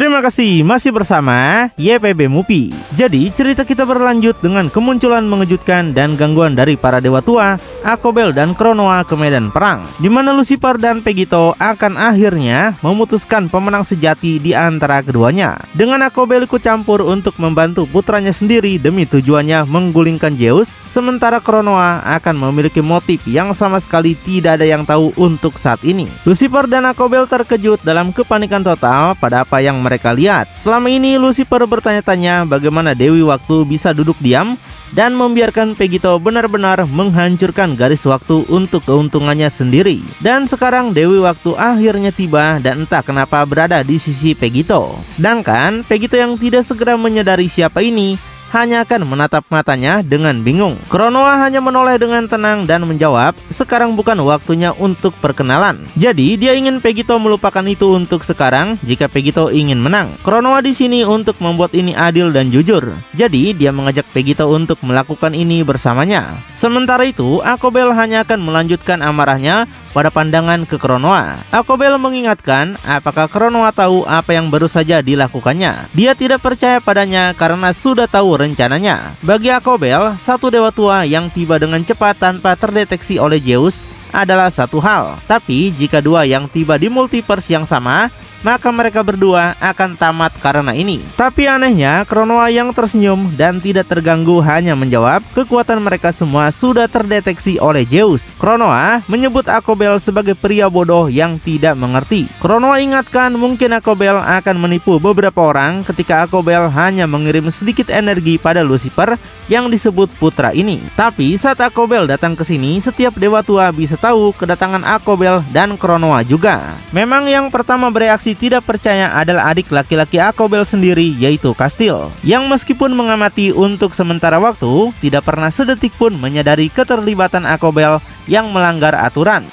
Terima kasih masih bersama YPB Movie. Jadi cerita kita berlanjut dengan kemunculan mengejutkan dan gangguan dari para dewa tua, Akobel dan Kronoa ke medan perang, di mana Lucifer dan Pegito akan akhirnya memutuskan pemenang sejati di antara keduanya. Dengan Akobel ikut campur untuk membantu putranya sendiri demi tujuannya menggulingkan Zeus, sementara Kronoa akan memiliki motif yang sama sekali tidak ada yang tahu untuk saat ini. Lucifer dan Akobel terkejut dalam kepanikan total pada apa yang mereka lihat. Selama ini Lucifer bertanya-tanya bagaimana Dewi Waktu bisa duduk diam dan membiarkan Pegito benar-benar menghancurkan garis waktu untuk keuntungannya sendiri. Dan sekarang Dewi Waktu akhirnya tiba dan entah kenapa berada di sisi Pegito. Sedangkan Pegito yang tidak segera menyadari siapa ini hanya akan menatap matanya dengan bingung. Kronoa hanya menoleh dengan tenang dan menjawab, sekarang bukan waktunya untuk perkenalan. Jadi dia ingin Pegito melupakan itu untuk sekarang jika Pegito ingin menang. Kronoa di sini untuk membuat ini adil dan jujur. Jadi dia mengajak Pegito untuk melakukan ini bersamanya. Sementara itu, Akobel hanya akan melanjutkan amarahnya pada pandangan ke Kronoa. Akobel mengingatkan apakah Kronoa tahu apa yang baru saja dilakukannya. Dia tidak percaya padanya karena sudah tahu rencananya. Bagi Akobel, satu dewa tua yang tiba dengan cepat tanpa terdeteksi oleh Zeus adalah satu hal. Tapi jika dua yang tiba di multiverse yang sama, maka mereka berdua akan tamat karena ini. Tapi anehnya, Kronoa yang tersenyum dan tidak terganggu hanya menjawab, kekuatan mereka semua sudah terdeteksi oleh Zeus. Kronoa menyebut Akobel sebagai pria bodoh yang tidak mengerti. Kronoa ingatkan mungkin Akobel akan menipu beberapa orang ketika Akobel hanya mengirim sedikit energi pada Lucifer yang disebut putra ini. Tapi saat Akobel datang ke sini, setiap dewa tua bisa tahu kedatangan Akobel dan Kronoa juga. Memang yang pertama bereaksi tidak percaya adalah adik laki-laki Akobel sendiri, yaitu Kastil, yang meskipun mengamati untuk sementara waktu tidak pernah sedetik pun menyadari keterlibatan Akobel yang melanggar aturan.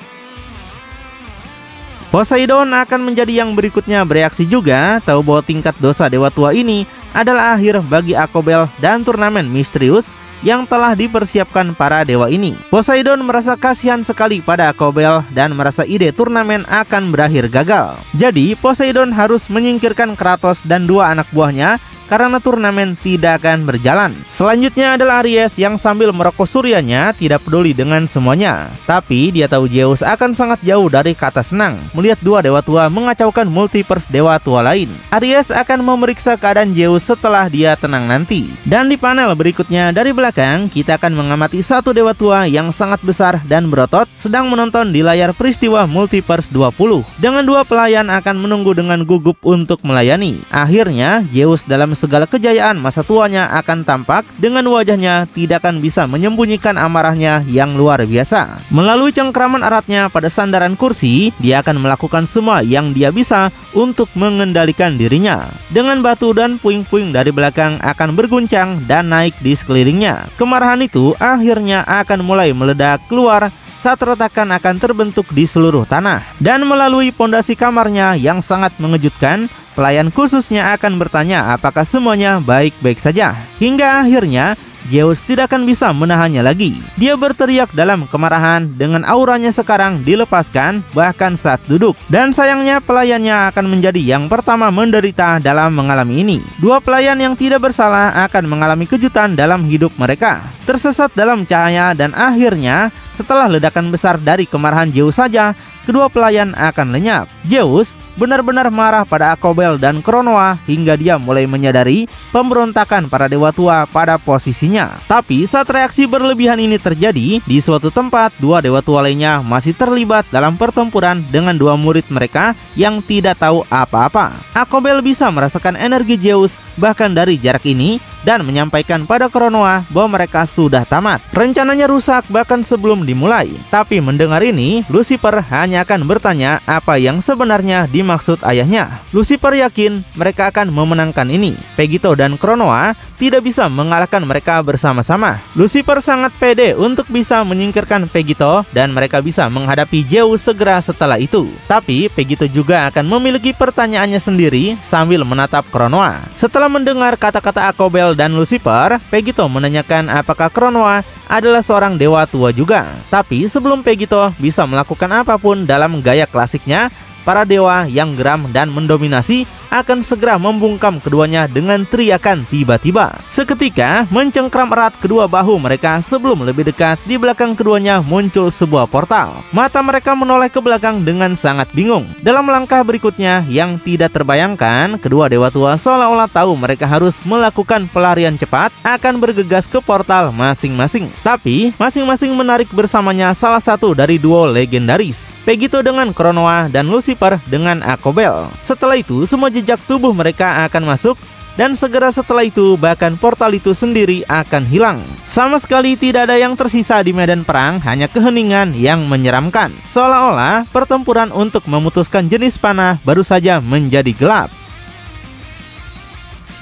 Poseidon akan menjadi yang berikutnya bereaksi juga, tahu bahwa tingkat dosa dewa tua ini adalah akhir bagi Akobel dan turnamen misterius yang telah dipersiapkan para dewa ini. Poseidon merasa kasihan sekali pada Akobel dan merasa ide turnamen akan berakhir gagal. Jadi Poseidon harus menyingkirkan Kratos dan dua anak buahnya karena turnamen tidak akan berjalan. Selanjutnya adalah Aries yang sambil merokok suryanya tidak peduli dengan semuanya. Tapi dia tahu Zeus akan sangat jauh dari kata senang melihat dua dewa tua mengacaukan multiverse dewa tua lain. Aries akan memeriksa keadaan Zeus setelah dia tenang nanti. Dan di panel berikutnya dari belakang kita akan mengamati satu dewa tua yang sangat besar dan berotot sedang menonton di layar peristiwa multiverse 20. Dengan dua pelayan akan menunggu dengan gugup untuk melayani. Akhirnya Zeus dalam segala kejayaan masa tuanya akan tampak dengan wajahnya tidak akan bisa menyembunyikan amarahnya yang luar biasa. Melalui cengkraman eratnya pada sandaran kursi, dia akan melakukan semua yang dia bisa untuk mengendalikan dirinya. Dengan batu dan puing-puing dari belakang akan berguncang dan naik di sekelilingnya. Kemarahan itu akhirnya akan mulai meledak keluar saat retakan akan terbentuk di seluruh tanah. Dan melalui pondasi kamarnya yang sangat mengejutkan, pelayan khususnya akan bertanya apakah semuanya baik-baik saja. Hingga akhirnya Zeus tidak akan bisa menahannya lagi. Dia berteriak dalam kemarahan dengan auranya sekarang dilepaskan bahkan saat duduk. Dan sayangnya pelayannya akan menjadi yang pertama menderita dalam mengalami ini. Dua pelayan yang tidak bersalah akan mengalami kejutan dalam hidup mereka. Tersesat dalam cahaya dan akhirnya setelah ledakan besar dari kemarahan Zeus saja, kedua pelayan akan lenyap. Zeus benar-benar marah pada Akobel dan Kronoa hingga dia mulai menyadari pemberontakan para dewa tua pada posisinya. Tapi saat reaksi berlebihan ini terjadi, di suatu tempat dua dewa tua lainnya masih terlibat dalam pertempuran dengan dua murid mereka yang tidak tahu apa-apa. Akobel bisa merasakan energi Zeus bahkan dari jarak ini dan menyampaikan pada Kronoa bahwa mereka sudah tamat. Rencananya rusak bahkan sebelum dimulai. Tapi mendengar ini, Lucifer hanya akan bertanya apa yang sebenarnya dimaksud ayahnya. Lucifer yakin mereka akan memenangkan ini. Pegito dan Kronoa tidak bisa mengalahkan mereka bersama-sama. Lucifer sangat pede untuk bisa menyingkirkan Pegito dan mereka bisa menghadapi Zeus segera setelah itu. Tapi Pegito juga akan memiliki pertanyaannya sendiri sambil menatap Kronoa. Setelah mendengar kata-kata Akobel dan Lucifer, Pegito menanyakan apakah Kronoa adalah seorang dewa tua juga. Tapi sebelum Pegito bisa melakukan apapun dalam gaya klasiknya, para dewa yang geram dan mendominasi akan segera membungkam keduanya dengan teriakan tiba-tiba. Seketika mencengkram erat kedua bahu mereka sebelum lebih dekat di belakang keduanya muncul sebuah portal. Mata mereka menoleh ke belakang dengan sangat bingung. Dalam langkah berikutnya yang tidak terbayangkan, kedua dewa tua seolah-olah tahu mereka harus melakukan pelarian cepat akan bergegas ke portal masing-masing. Tapi masing-masing menarik bersamanya salah satu dari duo legendaris, Pegito dengan Kronoa dan Lucifer dengan Akobel. Setelah itu semua jejak tubuh mereka akan masuk dan segera setelah itu bahkan portal itu sendiri akan hilang. Sama sekali tidak ada yang tersisa di medan perang, hanya keheningan yang menyeramkan. Seolah-olah pertempuran untuk memutuskan jenis panah baru saja menjadi gelap.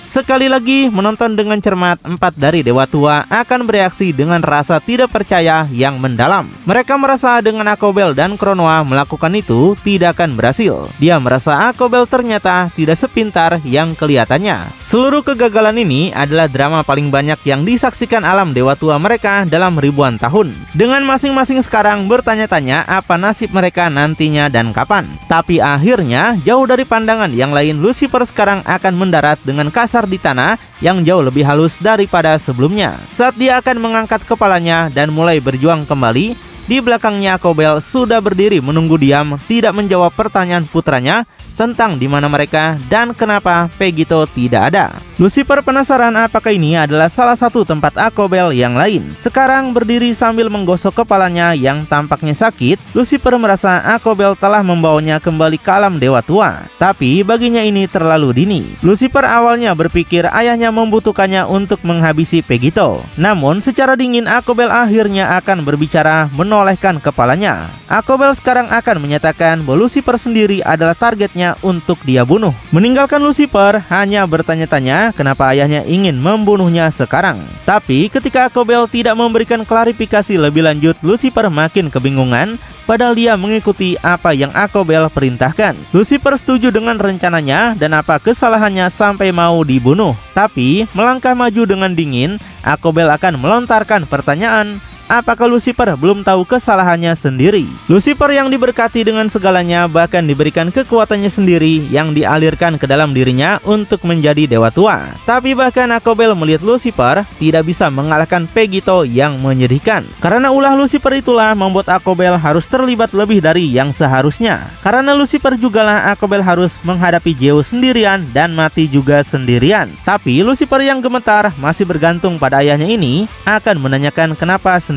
Sekali lagi menonton dengan cermat, 4 dari dewa tua akan bereaksi dengan rasa tidak percaya yang mendalam. Mereka merasa dengan Akobel dan Kronoa melakukan itu tidak akan berhasil. Dia merasa Akobel ternyata tidak sepintar yang kelihatannya. Seluruh kegagalan ini adalah drama paling banyak yang disaksikan alam dewa tua mereka dalam ribuan tahun. Dengan masing-masing sekarang bertanya-tanya apa nasib mereka nantinya dan kapan. Tapi akhirnya jauh dari pandangan yang lain, Lucifer sekarang akan mendarat dengan kasar di tanah yang jauh lebih halus daripada sebelumnya. Saat dia akan mengangkat kepalanya dan mulai berjuang kembali, di belakangnya Akobel sudah berdiri menunggu diam, tidak menjawab pertanyaan putranya tentang di mana mereka dan kenapa Pegito tidak ada. Lucifer penasaran apakah ini adalah salah satu tempat Akobel yang lain. Sekarang berdiri sambil menggosok kepalanya yang tampaknya sakit, Lucifer merasa Akobel telah membawanya kembali ke alam dewa tua. Tapi baginya ini terlalu dini. Lucifer awalnya berpikir ayahnya membutuhkannya untuk menghabisi Pegito. Namun secara dingin Akobel akhirnya akan berbicara menolehkan kepalanya. Akobel sekarang akan menyatakan bahwa Lucifer sendiri adalah targetnya untuk dia bunuh. Meninggalkan Lucifer hanya bertanya-tanya kenapa ayahnya ingin membunuhnya sekarang. Tapi ketika Akobel tidak memberikan klarifikasi lebih lanjut, Lucifer makin kebingungan. Padahal dia mengikuti apa yang Akobel perintahkan. Lucifer setuju dengan rencananya dan apa kesalahannya sampai mau dibunuh. Tapi melangkah maju dengan dingin, Akobel akan melontarkan pertanyaan. Apakah Lucifer belum tahu kesalahannya sendiri? Lucifer yang diberkati dengan segalanya bahkan diberikan kekuatannya sendiri yang dialirkan ke dalam dirinya untuk menjadi dewa tua. Tapi bahkan Akobel melihat Lucifer tidak bisa mengalahkan Pegito yang menyedihkan. Karena ulah Lucifer itulah membuat Akobel harus terlibat lebih dari yang seharusnya. Karena Lucifer jugalah Akobel harus menghadapi Zeus sendirian dan mati juga sendirian. Tapi Lucifer yang gemetar masih bergantung pada ayahnya ini akan menanyakan kenapa sendirian.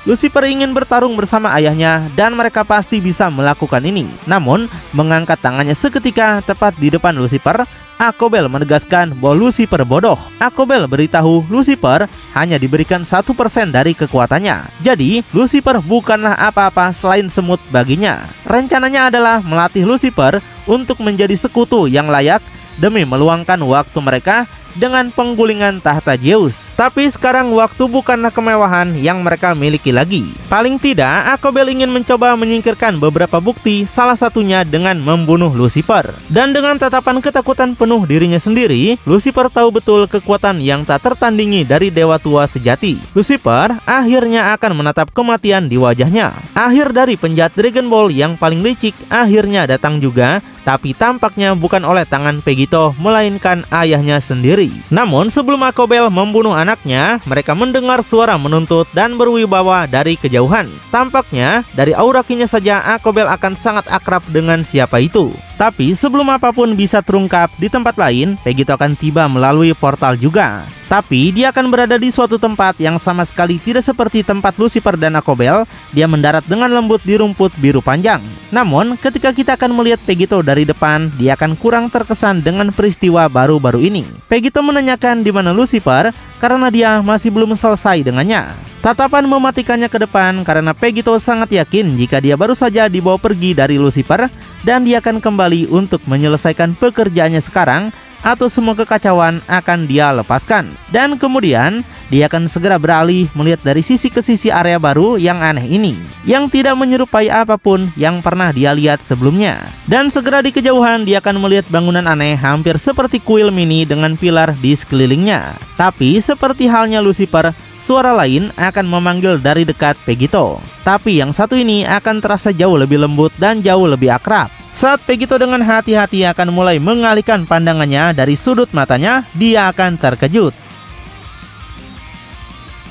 Lucifer ingin bertarung bersama ayahnya dan mereka pasti bisa melakukan ini. Namun mengangkat tangannya seketika tepat di depan Lucifer, Akobel menegaskan bahwa Lucifer bodoh. Akobel beritahu Lucifer hanya diberikan 1% dari kekuatannya. Jadi Lucifer bukanlah apa-apa selain semut baginya. Rencananya adalah melatih Lucifer untuk menjadi sekutu yang layak demi meluangkan waktu mereka dengan penggulingan tahta Zeus. Tapi sekarang waktu bukanlah kemewahan yang mereka miliki lagi. Paling tidak Akobel ingin mencoba menyingkirkan beberapa bukti, salah satunya dengan membunuh Lucifer. Dan dengan tatapan ketakutan penuh dirinya sendiri, Lucifer tahu betul kekuatan yang tak tertandingi dari dewa tua sejati. Lucifer akhirnya akan menatap kematian di wajahnya. Akhir dari penjahat Dragon Ball yang paling licik akhirnya datang juga, tapi tampaknya bukan oleh tangan Pegito melainkan ayahnya sendiri. Namun sebelum Akobel membunuh anaknya, mereka mendengar suara menuntut dan berwibawa dari kejauhan. Tampaknya dari aura kinya saja Akobel akan sangat akrab dengan siapa itu. Tapi sebelum apapun bisa terungkap, di tempat lain Pegito akan tiba melalui portal juga. Tapi dia akan berada di suatu tempat yang sama sekali tidak seperti tempat Lucifer dan Akobel. Dia mendarat dengan lembut di rumput biru panjang. Namun ketika kita akan melihat Pegito dari depan, dia akan kurang terkesan dengan peristiwa baru-baru ini. Pegito menanyakan di mana Lucifer karena dia masih belum selesai dengannya. Tatapan mematikannya ke depan karena Pegito sangat yakin jika dia baru saja dibawa pergi dari Lucifer dan dia akan kembali untuk menyelesaikan pekerjaannya sekarang, atau semua kekacauan akan dia lepaskan. Dan kemudian dia akan segera beralih melihat dari sisi ke sisi area baru yang aneh ini, yang tidak menyerupai apapun yang pernah dia lihat sebelumnya. Dan segera di kejauhan dia akan melihat bangunan aneh hampir seperti kuil mini dengan pilar di sekelilingnya. Tapi seperti halnya Lucifer, suara lain akan memanggil dari dekat Pegito. Tapi yang satu ini akan terasa jauh lebih lembut dan jauh lebih akrab. Saat Pegito dengan hati-hati akan mulai mengalihkan pandangannya dari sudut matanya, dia akan terkejut.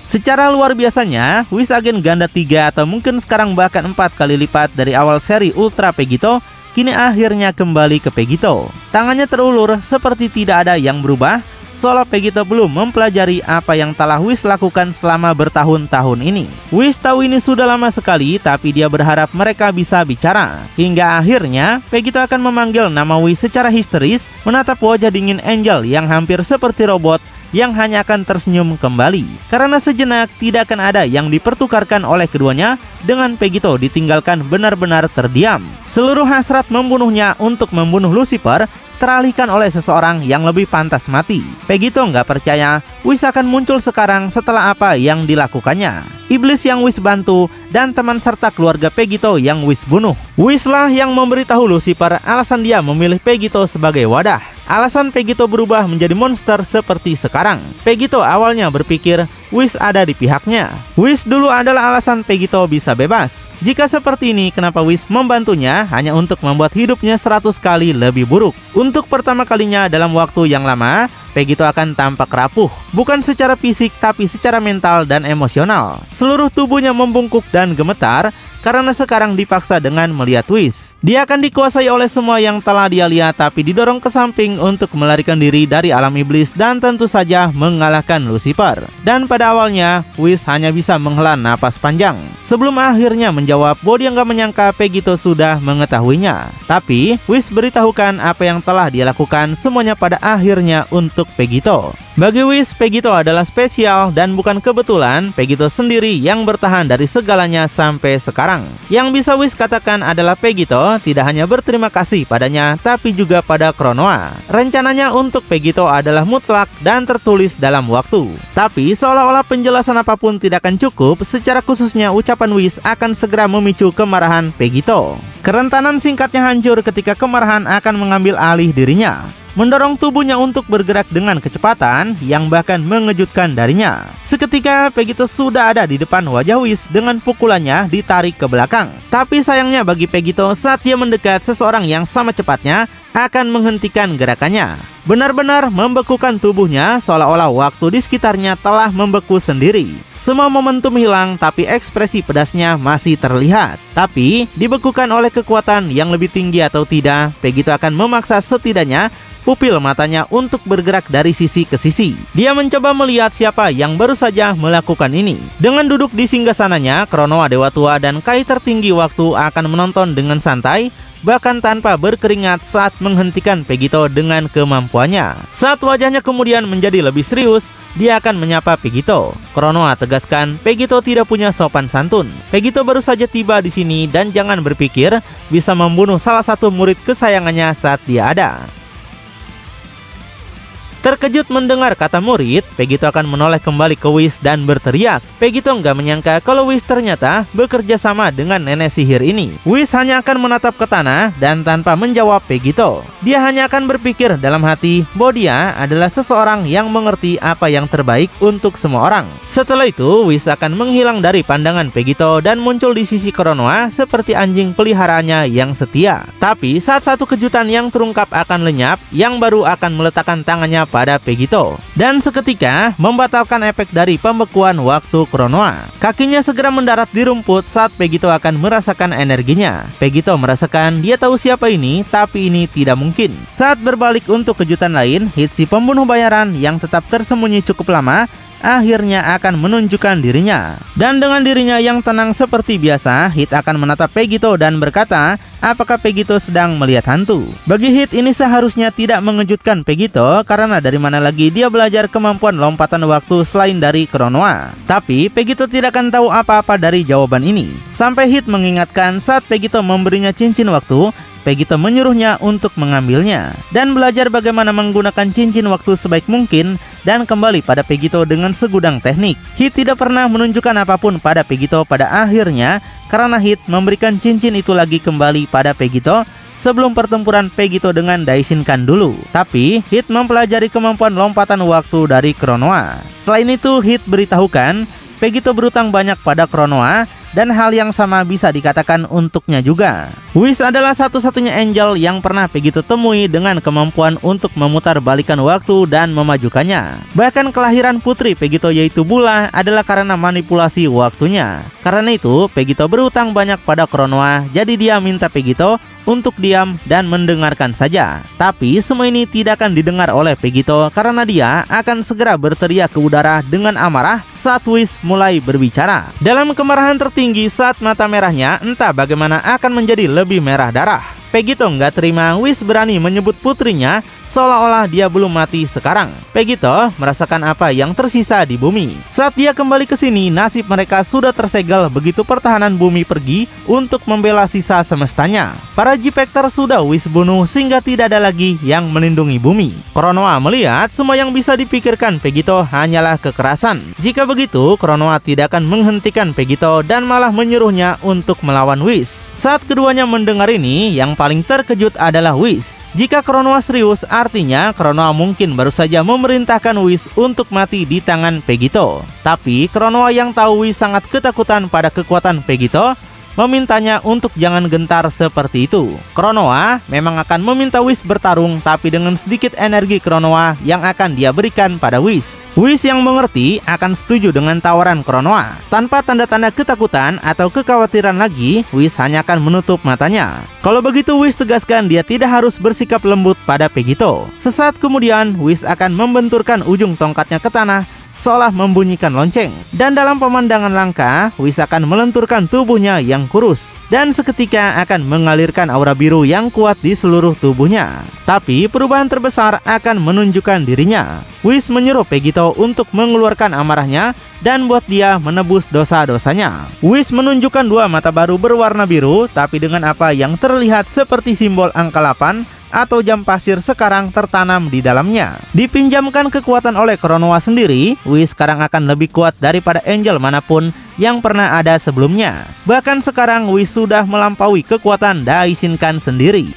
Secara luar biasanya, Whis agen ganda 3 atau mungkin sekarang bahkan 4 kali lipat dari awal seri Ultra Pegito, kini akhirnya kembali ke Pegito. Tangannya terulur seperti tidak ada yang berubah, seolah Pegito belum mempelajari apa yang telah Whis lakukan selama bertahun-tahun ini. Whis tahu ini sudah lama sekali, tapi dia berharap mereka bisa bicara. Hingga akhirnya, Pegito akan memanggil nama Whis secara histeris, menatap wajah dingin Angel yang hampir seperti robot, yang hanya akan tersenyum kembali. Karena sejenak tidak akan ada yang dipertukarkan oleh keduanya, dengan Pegito ditinggalkan benar-benar terdiam. Seluruh hasrat membunuhnya untuk membunuh Lucifer teralihkan oleh seseorang yang lebih pantas mati. Pegito nggak percaya Whis akan muncul sekarang setelah apa yang dilakukannya. Iblis yang Whis bantu dan teman serta keluarga Pegito yang Whis bunuh. Whis lah yang memberitahu Lucifer alasan dia memilih Pegito sebagai wadah. Alasan Pegito berubah menjadi monster seperti sekarang. Pegito awalnya berpikir Whis ada di pihaknya. Whis dulu adalah alasan Pegito bisa bebas. Jika seperti ini, kenapa Whis membantunya hanya untuk membuat hidupnya 100 kali lebih buruk? Untuk pertama kalinya dalam waktu yang lama, Pegito akan tampak rapuh. Bukan secara fisik, tapi secara mental dan emosional. Seluruh tubuhnya membungkuk dan gemetar karena sekarang dipaksa dengan melihat Whis. Dia akan dikuasai oleh semua yang telah dia lihat, tapi didorong ke samping untuk melarikan diri dari alam iblis dan tentu saja mengalahkan Lucifer. Dan pada awalnya, Whis hanya bisa menghela napas panjang sebelum akhirnya menjawab bahwa dia nggak menyangka Pegito sudah mengetahuinya. Tapi Whis beritahukan apa yang telah dia lakukan semuanya pada akhirnya untuk Pegito. Bagi Whis, Pegito adalah spesial dan bukan kebetulan Pegito sendiri yang bertahan dari segalanya sampai sekarang. Yang bisa Whis katakan adalah Pegito tidak hanya berterima kasih padanya, tapi juga pada Kronoa. Rencananya untuk Pegito adalah mutlak dan tertulis dalam waktu. Tapi seolah-olah penjelasan apapun tidak akan cukup, secara khususnya ucapan Whis akan segera memicu kemarahan Pegito. Kerentanan singkatnya hancur ketika kemarahan akan mengambil alih dirinya, mendorong tubuhnya untuk bergerak dengan kecepatan yang bahkan mengejutkan darinya. Seketika Pegito sudah ada di depan wajah Whis dengan pukulannya ditarik ke belakang. Tapi sayangnya bagi Pegito, saat dia mendekat, seseorang yang sama cepatnya akan menghentikan gerakannya. Benar-benar membekukan tubuhnya, seolah-olah waktu di sekitarnya telah membeku sendiri. Semua momentum hilang, tapi ekspresi pedasnya masih terlihat. Tapi dibekukan oleh kekuatan yang lebih tinggi atau tidak, Pegito akan memaksa setidaknya pupil matanya untuk bergerak dari sisi ke sisi. Dia mencoba melihat siapa yang baru saja melakukan ini. Dengan duduk di singgasananya, Kronoa Dewa Tua dan Kai tertinggi waktu akan menonton dengan santai, bahkan tanpa berkeringat saat menghentikan Pegito dengan kemampuannya. Saat wajahnya kemudian menjadi lebih serius, dia akan menyapa Pegito. Kronoa tegaskan, Pegito tidak punya sopan santun. Pegito baru saja tiba di sini dan jangan berpikir bisa membunuh salah satu murid kesayangannya saat dia ada. Terkejut mendengar kata murid, Pegito akan menoleh kembali ke Whis dan berteriak. Pegito nggak menyangka kalau Whis ternyata bekerja sama dengan nenek sihir ini. Whis hanya akan menatap ke tanah dan tanpa menjawab Pegito. Dia hanya akan berpikir dalam hati bahwa dia adalah seseorang yang mengerti apa yang terbaik untuk semua orang. Setelah itu, Whis akan menghilang dari pandangan Pegito dan muncul di sisi Kronoa seperti anjing peliharaannya yang setia. Tapi saat satu kejutan yang terungkap akan lenyap, yang baru akan meletakkan tangannya pada Pegito dan seketika membatalkan efek dari pembekuan waktu Kronoa. Kakinya segera mendarat di rumput saat Pegito akan merasakan energinya. Pegito merasakan dia tahu siapa ini, tapi ini tidak mungkin. Saat berbalik untuk kejutan lain, hit si pembunuh bayaran yang tetap tersembunyi cukup lama akhirnya akan menunjukkan dirinya. Dan dengan dirinya yang tenang seperti biasa, Hit akan menatap Pegito dan berkata, apakah Pegito sedang melihat hantu? Bagi Hit ini seharusnya tidak mengejutkan Pegito, karena dari mana lagi dia belajar kemampuan lompatan waktu selain dari Kronoa. Tapi Pegito tidak akan tahu apa-apa dari jawaban ini, sampai Hit mengingatkan saat Pegito memberinya cincin waktu, Pegito menyuruhnya untuk mengambilnya dan belajar bagaimana menggunakan cincin waktu sebaik mungkin dan kembali pada Pegito dengan segudang teknik. Hit tidak pernah menunjukkan apapun pada Pegito pada akhirnya karena Hit memberikan cincin itu lagi kembali pada Pegito sebelum pertempuran Pegito dengan Daishinkan dulu. Tapi Hit mempelajari kemampuan lompatan waktu dari Kronoa. Selain itu, Hit beritahukan Pegito berutang banyak pada Kronoa Dan hal yang sama bisa dikatakan untuknya juga. Whis adalah satu-satunya angel yang pernah Pegito temui dengan kemampuan untuk memutar balikan waktu dan memajukannya. Bahkan kelahiran putri Pegito yaitu Bula adalah karena manipulasi waktunya. Karena itu Pegito berutang banyak pada Kronoa, jadi dia minta Pegito untuk diam dan mendengarkan saja. Tapi semua ini tidak akan didengar oleh Pegito karena dia akan segera berteriak ke udara dengan amarah saat Whis mulai berbicara. Dalam kemarahan tertinggi saat mata merahnya entah bagaimana akan menjadi lebih merah darah. Pegito nggak terima Whis berani menyebut putrinya seolah-olah dia belum mati sekarang. Pegito merasakan apa yang tersisa di bumi. Saat dia kembali ke sini, nasib mereka sudah tersegel begitu pertahanan bumi pergi untuk membela sisa semestanya. Para G-Factor sudah Whis bunuh sehingga tidak ada lagi yang melindungi bumi. Kronoa melihat semua yang bisa dipikirkan Pegito hanyalah kekerasan. Jika begitu, Kronoa tidak akan menghentikan Pegito dan malah menyuruhnya untuk melawan Whis. Saat keduanya mendengar ini, yang paling terkejut adalah Whis. Jika Kronoa serius, artinya Kronoa mungkin baru saja memerintahkan Whis untuk mati di tangan Pegito. Tapi Kronoa yang tahu Whis sangat ketakutan pada kekuatan Pegito memintanya untuk jangan gentar seperti itu. Kronoa memang akan meminta Whis bertarung, tapi dengan sedikit energi Kronoa yang akan dia berikan pada Whis. Whis yang mengerti akan setuju dengan tawaran Kronoa. Tanpa tanda-tanda ketakutan atau kekhawatiran lagi, Whis hanya akan menutup matanya. Kalau begitu Whis tegaskan dia tidak harus bersikap lembut pada Pegito. Sesaat kemudian Whis akan membenturkan ujung tongkatnya ke tanah seolah membunyikan lonceng. Dan dalam pemandangan langka, Whis akan melenturkan tubuhnya yang kurus dan seketika akan mengalirkan aura biru yang kuat di seluruh tubuhnya. Tapi perubahan terbesar akan menunjukkan dirinya. Whis menyuruh Pegito untuk mengeluarkan amarahnya dan buat dia menebus dosa-dosanya. Whis menunjukkan dua mata baru berwarna biru, tapi dengan apa yang terlihat seperti simbol angka 8 atau jam pasir sekarang tertanam di dalamnya. Dipinjamkan kekuatan oleh Kronoa sendiri, Whis sekarang akan lebih kuat daripada angel manapun yang pernah ada sebelumnya. Bahkan sekarang Whis sudah melampaui kekuatan Daishinkan sendiri.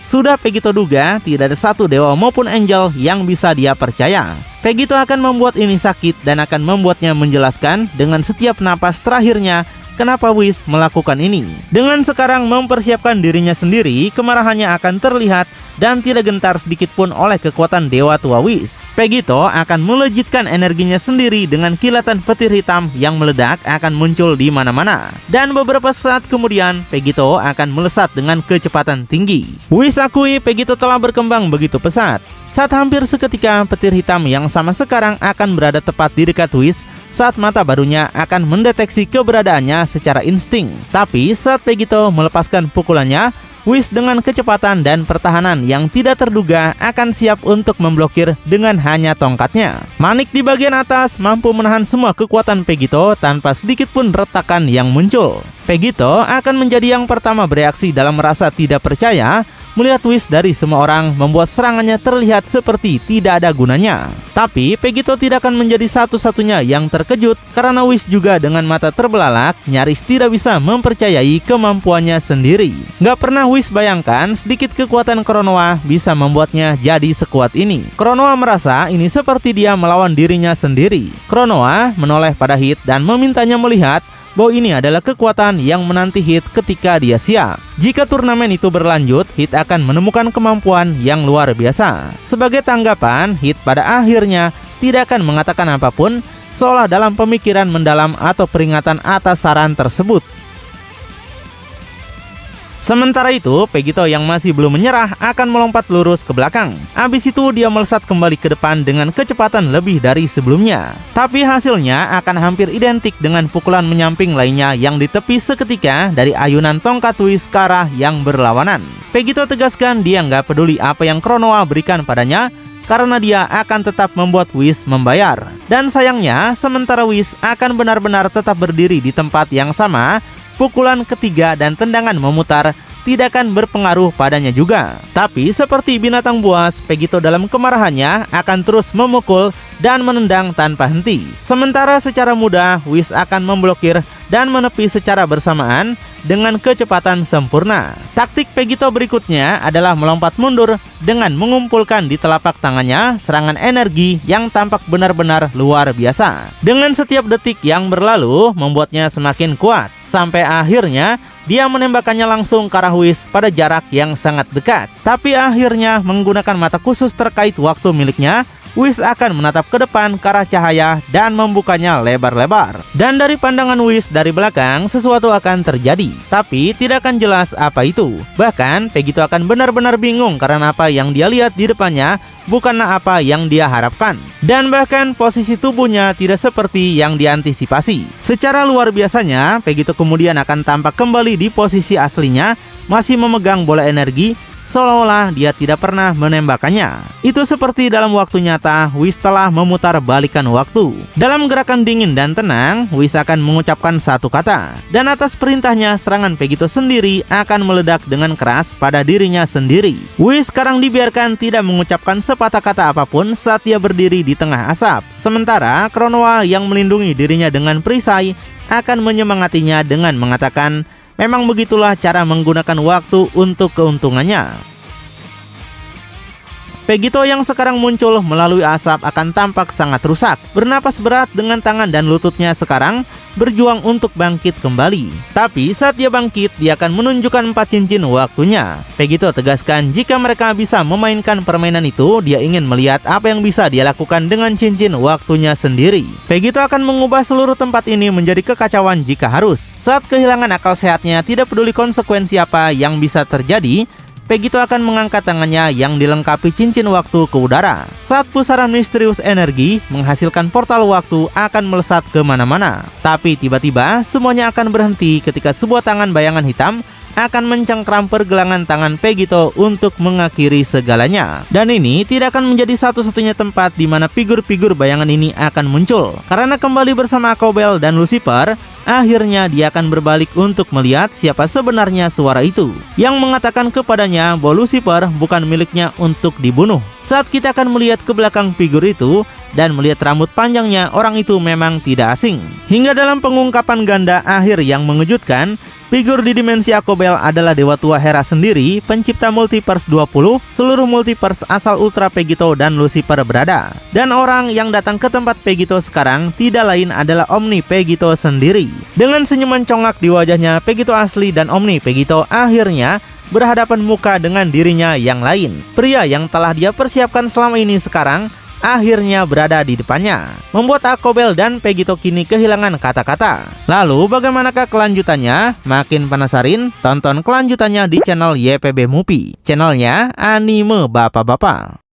Sudah Pegito duga, tidak ada satu dewa maupun angel yang bisa dia percaya. Pegito akan membuat ini sakit dan akan membuatnya menjelaskan dengan setiap napas terakhirnya kenapa Whis melakukan ini. Dengan sekarang mempersiapkan dirinya sendiri, kemarahannya akan terlihat dan tidak gentar sedikit pun oleh kekuatan Dewa Tua Whis. Pegito akan melejitkan energinya sendiri dengan kilatan petir hitam yang meledak akan muncul di mana-mana. Dan beberapa saat kemudian, Pegito akan melesat dengan kecepatan tinggi. Whis akui Pegito telah berkembang begitu pesat. Saat hampir seketika, petir hitam yang sama sekarang akan berada tepat di dekat Whis saat mata barunya akan mendeteksi keberadaannya secara insting. Tapi saat Pegito melepaskan pukulannya, Whis dengan kecepatan dan pertahanan yang tidak terduga akan siap untuk memblokir dengan hanya tongkatnya. Manik di bagian atas mampu menahan semua kekuatan Pegito tanpa sedikit pun retakan yang muncul. Pegito akan menjadi yang pertama bereaksi dalam merasa tidak percaya melihat Whis dari semua orang membuat serangannya terlihat seperti tidak ada gunanya. Tapi Pegito tidak akan menjadi satu-satunya yang terkejut karena Whis juga dengan mata terbelalak nyaris tidak bisa mempercayai kemampuannya sendiri. Gak pernah Whis bayangkan sedikit kekuatan Kronoa bisa membuatnya jadi sekuat ini. Kronoa merasa ini seperti dia melawan dirinya sendiri. Kronoa menoleh pada Hit dan memintanya melihat bahwa ini adalah kekuatan yang menanti Hit ketika dia siap. Jika turnamen itu berlanjut, Hit akan menemukan kemampuan yang luar biasa. Sebagai tanggapan, Hit pada akhirnya tidak akan mengatakan apapun, seolah dalam pemikiran mendalam atau peringatan atas saran tersebut. Sementara itu, Pegito yang masih belum menyerah akan melompat lurus ke belakang. Abis itu dia melesat kembali ke depan dengan kecepatan lebih dari sebelumnya. Tapi hasilnya akan hampir identik dengan pukulan menyamping lainnya yang di tepi seketika dari ayunan tongkat Whis ke arah yang berlawanan. Pegito tegaskan dia nggak peduli apa yang Kronoa berikan padanya, karena dia akan tetap membuat Whis membayar. Dan sayangnya, sementara Whis akan benar-benar tetap berdiri di tempat yang sama, pukulan ketiga dan tendangan memutar tidak akan berpengaruh padanya juga. Tapi seperti binatang buas, Pegito dalam kemarahannya akan terus memukul dan menendang tanpa henti. Sementara secara mudah Whis akan memblokir dan menepi secara bersamaan dengan kecepatan sempurna. Taktik Pegito berikutnya adalah melompat mundur dengan mengumpulkan di telapak tangannya serangan energi yang tampak benar-benar luar biasa. Dengan setiap detik yang berlalu membuatnya semakin kuat, sampai akhirnya dia menembakkannya langsung ke arah Whis pada jarak yang sangat dekat. Tapi akhirnya menggunakan mata khusus terkait waktu miliknya, Whis akan menatap ke depan ke arah cahaya dan membukanya lebar-lebar. Dan dari pandangan Whis dari belakang, sesuatu akan terjadi, tapi tidak akan jelas apa itu. Bahkan Pegito akan benar-benar bingung karena apa yang dia lihat di depannya bukanlah apa yang dia harapkan. Dan bahkan posisi tubuhnya tidak seperti yang diantisipasi. Secara luar biasanya, Pegito kemudian akan tampak kembali di posisi aslinya, masih memegang bola energi, seolah-olah dia tidak pernah menembakkannya. Itu seperti dalam waktu nyata, Whis telah memutar balikan waktu. Dalam gerakan dingin dan tenang, Whis akan mengucapkan satu kata, dan atas perintahnya serangan Pegito sendiri akan meledak dengan keras pada dirinya sendiri. Whis sekarang dibiarkan tidak mengucapkan sepatah kata apapun saat dia berdiri di tengah asap. Sementara Kronoa yang melindungi dirinya dengan perisai akan menyemangatinya dengan mengatakan, memang begitulah cara menggunakan waktu untuk keuntungannya. Pegito yang sekarang muncul melalui asap akan tampak sangat rusak. Bernapas berat dengan tangan dan lututnya sekarang berjuang untuk bangkit kembali. Tapi saat dia bangkit, dia akan menunjukkan 4 cincin waktunya. Pegito tegaskan jika mereka bisa memainkan permainan itu, dia ingin melihat apa yang bisa dia lakukan dengan cincin waktunya sendiri. Pegito akan mengubah seluruh tempat ini menjadi kekacauan jika harus. Saat kehilangan akal sehatnya, tidak peduli konsekuensi apa yang bisa terjadi, Pegito akan mengangkat tangannya yang dilengkapi cincin waktu ke udara. Saat pusaran misterius energi menghasilkan portal waktu akan melesat kemana-mana. Tapi tiba-tiba semuanya akan berhenti ketika sebuah tangan bayangan hitam akan mencengkram pergelangan tangan Pegito untuk mengakhiri segalanya. Dan ini tidak akan menjadi satu-satunya tempat di mana figur-figur bayangan ini akan muncul. Karena kembali bersama Akobel dan Lucifer, akhirnya dia akan berbalik untuk melihat siapa sebenarnya suara itu, yang mengatakan kepadanya bahwa Lucifer bukan miliknya untuk dibunuh. Saat kita akan melihat ke belakang figur itu dan melihat rambut panjangnya, orang itu memang tidak asing. Hingga dalam pengungkapan ganda akhir yang mengejutkan, figur di dimensi Akobel adalah Dewa Tua Hera sendiri, pencipta Multiverse 20, seluruh multiverse asal Ultra Pegito dan Lucifer berada. Dan orang yang datang ke tempat Pegito sekarang tidak lain adalah Omni Pegito sendiri. Dengan senyuman congak di wajahnya, Pegito asli dan Omni Pegito akhirnya berhadapan muka dengan dirinya yang lain. Pria yang telah dia persiapkan selama ini sekarang akhirnya berada di depannya, membuat Akobel dan Pegito kini kehilangan kata-kata. Lalu bagaimanakah kelanjutannya? Makin penasaran? Tonton kelanjutannya di channel YPB Movie, channelnya anime bapak-bapak.